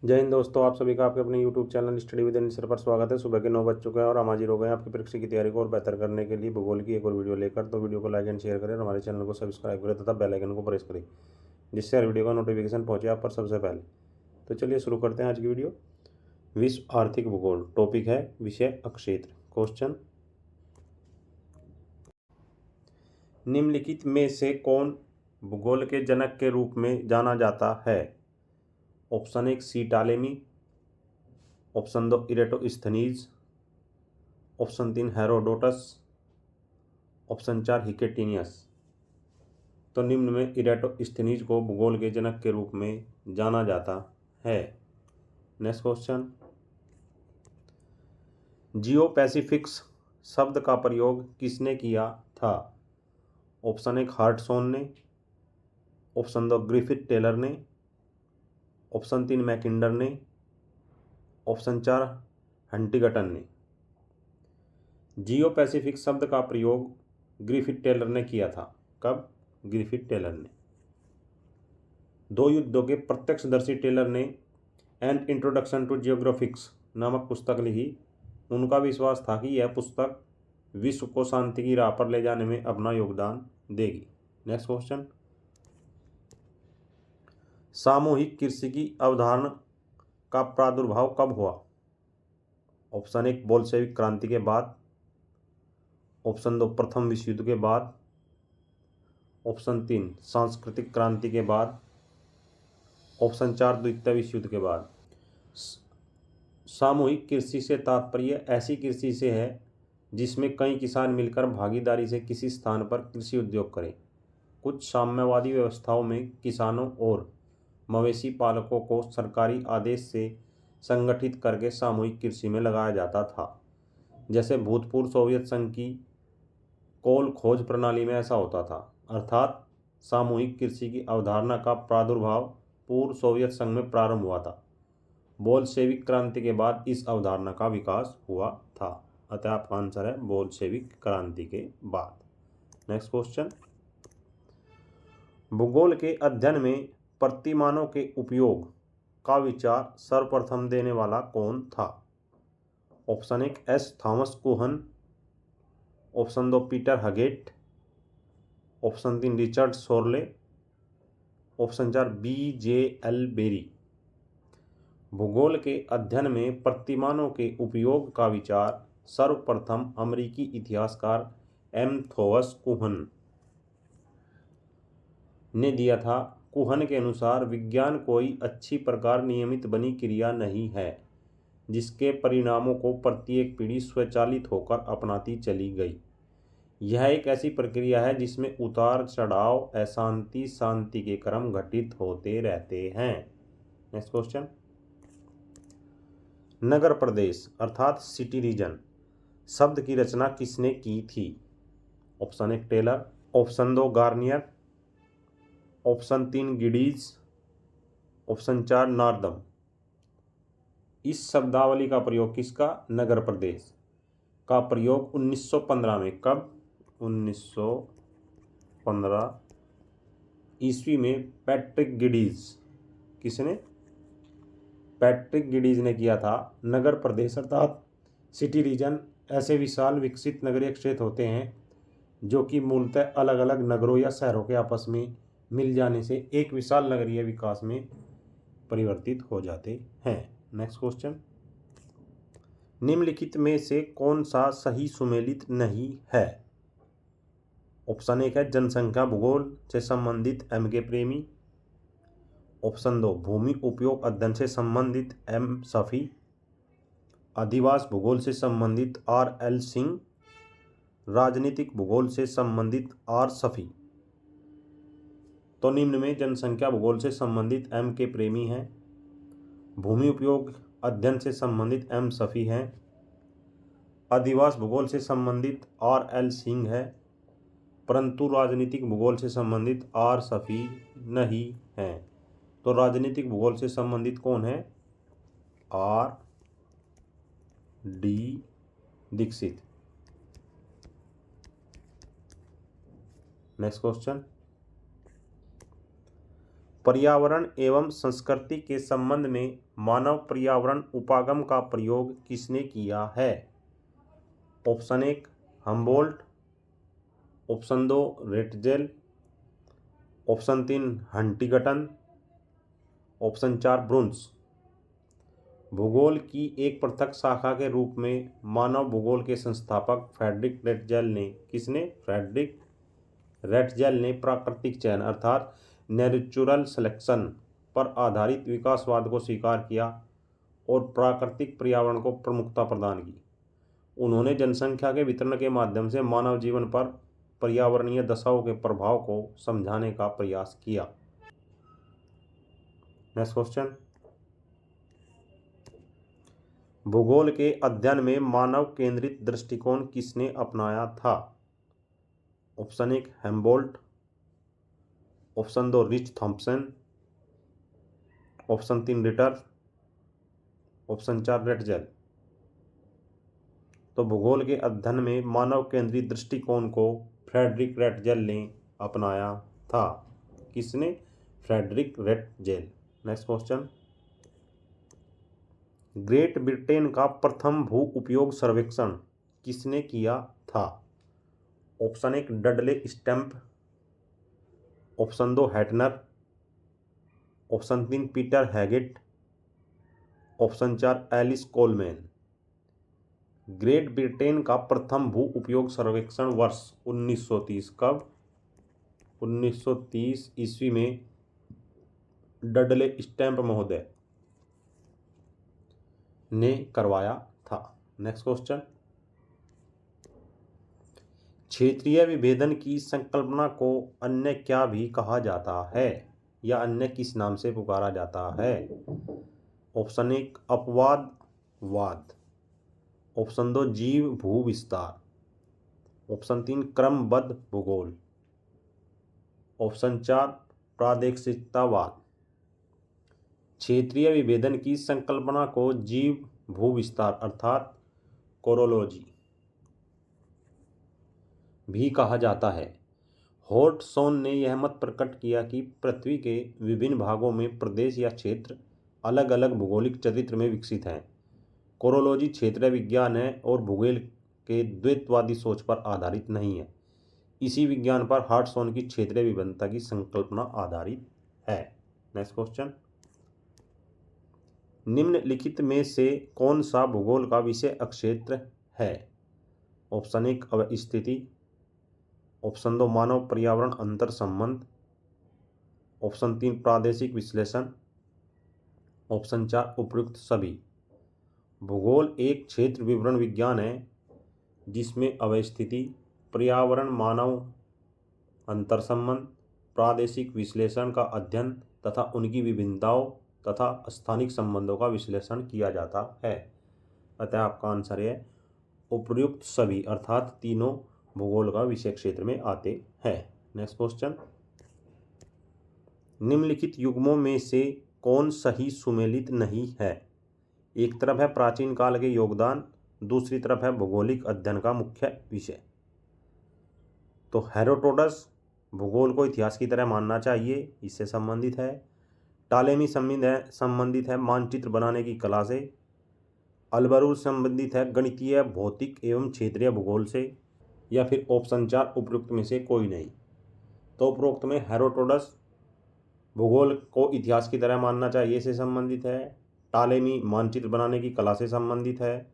जय हिंद दोस्तों, आप सभी का आपके अपने YouTube channel study with sir पर स्वागत है। सुबह के 9 बज चुके हैं और हम हाजिर हो गए हैं आपकी परीक्षा की तैयारी को और बेहतर करने के लिए भूगोल की एक और वीडियो लेकर। तो वीडियो को लाइक एंड शेयर करें और हमारे चैनल को सब्सक्राइब करें तथा बेल आइकन को प्रेस करें, जिससे हर वीडियो का नोटिफिकेशन पहुंचे आप पर सबसे पहले। तो चलिए शुरू करते हैं आज की वीडियो। विश्व आर्थिक भूगोल टॉपिक है विषय अक्षेत्र। क्वेश्चन, निम्नलिखित में से कौन भूगोल के जनक के रूप में जाना जाता है? Option 1 C Ptolemy, option 2 Eratosthenes, option 3 Herodotus, option 4 Hecataeus. तो निम्न में इरेटोस्थनीज को भूगोल के जनक के रूप में जाना जाता है। नेक्स्ट क्वेश्चन, जियो पैसिफिक्स शब्द का प्रयोग किसने किया था? ऑप्शन 1 हार्टसॉन ने, ऑप्शन 2 ग्रिफिथ टेलर ने, ऑप्शन 3 मैकिंडर ने, ऑप्शन 4 हंटिंगटन ने। जियो पैसिफिक शब्द का प्रयोग ग्रिफिथ टेलर ने किया था। कब? ग्रिफिथ टेलर ने। दो युद्धों के प्रत्यक्षदर्शी टेलर ने एन इंट्रोडक्शन टू जियोग्राफिक्स नामक पुस्तक लिखी। उनका विश्वास था कि यह पुस्तक विश्व को शांति की राह पर ले जाने में अपना योगदान देगी। नेक्स्ट क्वेश्चन, सामूहिक कृषि की अवधारणा का प्रादुर्भाव कब हुआ? ऑप्शन 1 बोल्शेविक क्रांति के बाद, ऑप्शन 2 प्रथम विश्व युद्ध के बाद, ऑप्शन 3 सांस्कृतिक क्रांति के बाद, ऑप्शन 4 द्वितीय विश्व युद्ध के बाद। सामूहिक कृषि से तात्पर्य ऐसी कृषि से है जिसमें कई किसान मिलकर भागीदारी से किसी स्थान पर कृषि उद्योग करें। कुछ साम्यवादी व्यवस्थाओं में किसानों और मवेशी पालकों को सरकारी आदेश से संगठित करके सामूहिक कृषि में लगाया जाता था। जैसे भूतपूर्व सोवियत संघ की कोल खोज प्रणाली में ऐसा होता था। अर्थात सामूहिक कृषि की अवधारणा का प्रादुर्भाव पूर्व सोवियत संघ में प्रारंभ हुआ था। बोल्शेविक क्रांति के बाद इस अवधारणा का विकास हुआ था। अतः आपका आंसर है बोल्शेविक क्रांति के बाद। नेक्स्ट क्वेश्चन, भूगोल के अध्ययन में प्रतिमानों के उपयोग का विचार सर्वप्रथम देने वाला कौन था? Option 1 S Thomas Kuhn, option 2 Peter Haggett, option 3 Richard Chorley, option 4 BJL Berry. भूगोल के अध्ययन में प्रतिमानों के उपयोग का विचार सर्वप्रथम अमेरिकी इतिहासकार एम थॉमस कुहन ने दिया था। कुहन के अनुसार विज्ञान कोई अच्छी प्रकार नियमित बनी क्रिया नहीं है जिसके परिणामों को प्रत्येक पीढ़ी स्वचालित होकर अपनाती चली गई। यह एक ऐसी प्रक्रिया है जिसमें उतार चढ़ाव, अशांति, शांति के क्रम घटित होते रहते हैं। नेक्स्ट क्वेश्चन, नगर प्रदेश अर्थात सिटी रीजन शब्द की रचना किसने की थी? Option 1 Taylor, option 2 Garnier, option 3 Geddes, option 4 Northam. इस शब्दावली का प्रयोग किसका? नगर प्रदेश का प्रयोग 1915 में। कब? 1915 ईस्वी में पैट्रिक गिडीज। किसने? पैट्रिक गिडीज ने किया था। नगर प्रदेश अर्थात सिटी रीजन ऐसे विशाल विकसित नगरीय क्षेत्र होते हैं जो कि मूलतः अलग अलग नगरों या शहरों के आपस में मिल जाने से एक विशाल नगरीय विकास में परिवर्तित हो जाते हैं। नेक्स्ट क्वेश्चन, निम्नलिखित में से कौन सा सही सुमेलित नहीं है? ऑप्शन 1 है जनसंख्या भूगोल से संबंधित एम के प्रेमी, ऑप्शन 2 भूमि उपयोग अध्ययन से संबंधित एम सफी, अधिवास भूगोल से संबंधित RL सिंह, राजनीतिक भूगोल से संबंधित R सफी। तो निम्न में जनसंख्या भूगोल से संबंधित एम के प्रेमी हैं, भूमि उपयोग अध्ययन से संबंधित एम सफी हैं, अधिवास भूगोल से संबंधित RL सिंह है, परंतु राजनीतिक भूगोल से संबंधित R सफी नहीं है। तो राजनीतिक भूगोल से संबंधित कौन है? RD दीक्षित। नेक्स्ट क्वेश्चन, पर्यावरण एवं संस्कृति के संबंध में मानव पर्यावरण उपागम का प्रयोग किसने किया है? Option 1 Humboldt, option 2 Ratzel, option 3 Huntington, option 4 ब्रुन्स। भूगोल की एक पृथक शाखा के रूप में मानव भूगोल के संस्थापक फ्रेडरिक रेटजेल ने प्राकृतिक चयन अर्थात नेचुरल सिलेक्शन पर आधारित विकासवाद को स्वीकार किया और प्राकृतिक पर्यावरण को प्रमुखता प्रदान की। उन्होंने जनसंख्या के वितरण के माध्यम से मानव जीवन पर पर्यावरणीय दशाओं के प्रभाव को समझाने का प्रयास किया। नेक्स्ट क्वेश्चन, भूगोल के अध्ययन में मानव केंद्रित दृष्टिकोण किसने अपनाया था? Option 1 Humboldt, option 2 Rich Thompson, option 3 Ritter, option 4 Ratzel. तो भूगोल के अध्ययन में मानव केंद्रित दृष्टिकोण को फ्रेडरिक रेटजेल ने अपनाया था। किसने? Friedrich Ratzel. Next question, Great Britain का प्रथम भू उपयोग सर्वेक्षण किसने किया था? Option 1 Dudley Stamp, option 2 Hettner, option 3 Peter Haggett, option 4 Alice Coleman. Great Britain का प्रथम भू उपयोग सर्वेक्षण वर्ष 1930 कब? 1930 ईस्वी में डडले स्टैम्प महोदय ने करवाया था। नेक्स्ट क्वेश्चन, क्षेत्रीय विभेदन की संकल्पना को अन्य क्या भी कहा जाता है या अन्य किस नाम से पुकारा जाता है? ऑप्शन 1 अपवादवाद, ऑप्शन 2 जीव भू विस्तार, ऑप्शन 3 क्रमबद्ध भूगोल, ऑप्शन 4 प्रादेशिकतावाद। क्षेत्रीय विभेदन की संकल्पना को जीव भू विस्तार अर्थात कोरोलॉजी भी कहा जाता है। हॉटसॉन ने यह मत प्रकट किया कि पृथ्वी के विभिन्न भागों में प्रदेश या क्षेत्र अलग अलग भौगोलिक चरित्र में विकसित हैं। कोरोलॉजी क्षेत्रीय विज्ञान है और भूगोल के द्वैतवादी सोच पर आधारित नहीं है। इसी विज्ञान पर हॉटसॉन की क्षेत्रीय विभिन्नता की संकल्पना आधारित है। नेक्स्ट क्वेश्चन, निम्नलिखित में से कौन सा भूगोल का विषय अक्षेत्र है? ऑप्शन 1 अवस्थिति, ऑप्शन 2 मानव पर्यावरण अंतर संबंध, ऑप्शन 3 प्रादेशिक विश्लेषण, ऑप्शन 4 उपयुक्त सभी। भूगोल एक क्षेत्र विवरण विज्ञान है जिसमें अवस्थिति, पर्यावरण, मानव अंतर संबंध, प्रादेशिक विश्लेषण का अध्ययन तथा उनकी विभिन्नताओं तथा स्थानिक संबंधों का विश्लेषण किया जाता है। अतः आपका आंसर है उपयुक्त सभी अर्थात तीनों भूगोल का विषय क्षेत्र में आते हैं। नेक्स्ट क्वेश्चन, निम्नलिखित युग्मों में से कौन सही सुमेलित नहीं है? एक तरफ है प्राचीन काल के योगदान, दूसरी तरफ है भौगोलिक अध्ययन का मुख्य विषय। तो हेरोडोटस भूगोल को इतिहास की तरह मानना चाहिए, इससे संबंधित है। टालेमी संबंधित है मानचित्र बनाने की कला से। अल्बरूस संबंधित है गणितीय, भौतिक एवं क्षेत्रीय भूगोल से। या फिर ऑप्शन 4 उपरोक्त में से कोई नहीं। तो उपरोक्त में हेरोडोटस भूगोल को इतिहास की तरह मानना चाहिए से संबंधित है। टालेमी मानचित्र बनाने की कला से संबंधित है।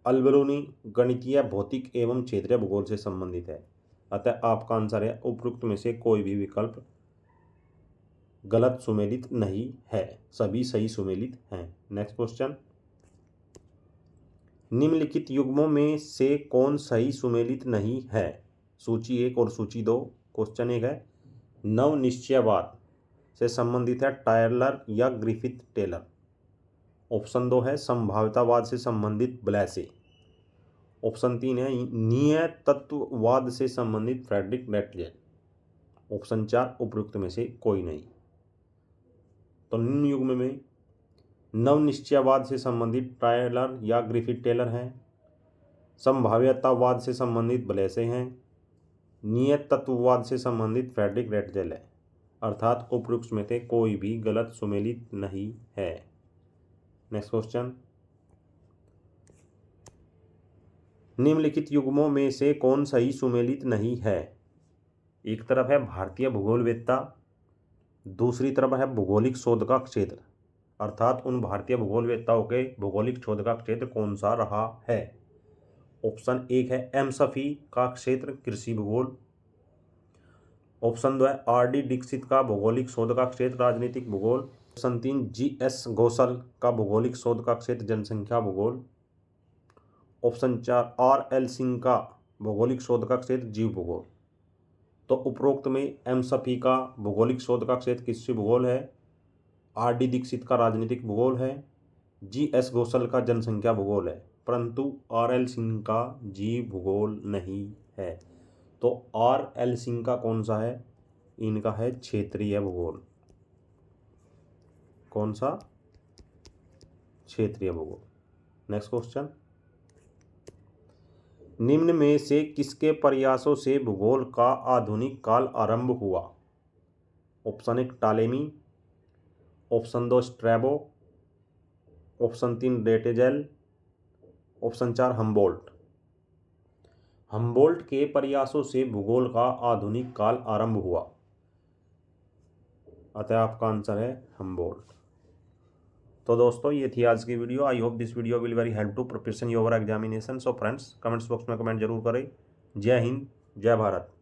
अल्बरूनी गणितीय, भौतिक एवं क्षेत्रीय भूगोल से संबंधित है। अतः आपका आंसर है उपरोक्त में से कोई भी विकल्प गलत सुमेलित नहीं है, सभी सही सुमेलित हैं। नेक्स्ट क्वेश्चन, निम्नलिखित युग्मों में से कौन सही सुमेलित नहीं है? सूची 1 और सूची 2। क्वेश्चन 1 है नव निश्चयवाद से संबंधित है टायलर या ग्रिफिथ टेलर। ऑप्शन 2 है संभाव्यतावाद से संबंधित ब्लैसे। ऑप्शन 3 है नियतत्ववाद से संबंधित फ्रेडरिक रेटजेल। ऑप्शन 4 उपयुक्त में से कोई नहीं। तो निम्न युग्म में नव निश्चयवाद से संबंधित टायलर या ग्रिफिथ टेलर हैं, संभाव्यतावाद से संबंधित ब्लैसे हैं, नियत तत्ववाद से संबंधित फ्रेडरिक रेटजेल है। अर्थात उपयुक्त में से कोई भी गलत सुमेलित नहीं है। नेक्स्ट क्वेश्चन, निम्नलिखित युग्मों में से कौन सही सुमेलित नहीं है? एक तरफ है भारतीय भूगोलवेत्ता, दूसरी तरफ है भौगोलिक शोध का क्षेत्र, अर्थात उन भारतीय भूगोलवेत्ताओं के भौगोलिक शोध का क्षेत्र कौन सा रहा है? ऑप्शन एक है एम सफी का क्षेत्र कृषि भूगोल, ऑप्शन दो है आर.डी. दीक्षित का भौगोलिक शोध का क्षेत्र राजनीतिक भूगोल, ऑप्शन तीन जी.एस. घोषल का भौगोलिक शोध का क्षेत्र जनसंख्या भूगोल, ऑप्शन चार आर.एल. सिंह का भौगोलिक शोध का क्षेत्र जीव भूगोल। तो उपरोक्त में एम सफी का भौगोलिक शोध का क्षेत्र कृषि भूगोल है, आर.डी. दीक्षित का राजनीतिक भूगोल है, जी.एस. घोषल का जनसंख्या भूगोल है, परंतु आर.एल. सिंह का जीव भूगोल नहीं है। तो आर.एल. सिंह का कौन सा है? इनका है क्षेत्रीय भूगोल। कौन सा? क्षेत्रीय भूगोल। नेक्स्ट क्वेश्चन, निम्न में से किसके प्रयासों से भूगोल का आधुनिक काल आरंभ हुआ? ऑप्शन एक टालेमी, ऑप्शन दो स्ट्रैबो, ऑप्शन तीन डेटेजेल, ऑप्शन चार हम्बोल्ट। हम्बोल्ट के प्रयासों से भूगोल का आधुनिक काल आरंभ हुआ, अतः आपका आंसर है हम्बोल्ट। तो दोस्तों ये थी आज की video. I hope this video will very help to preparation your examination. So friends comments box में कमेंट जरूर करें। जय हिंद, जय भारत।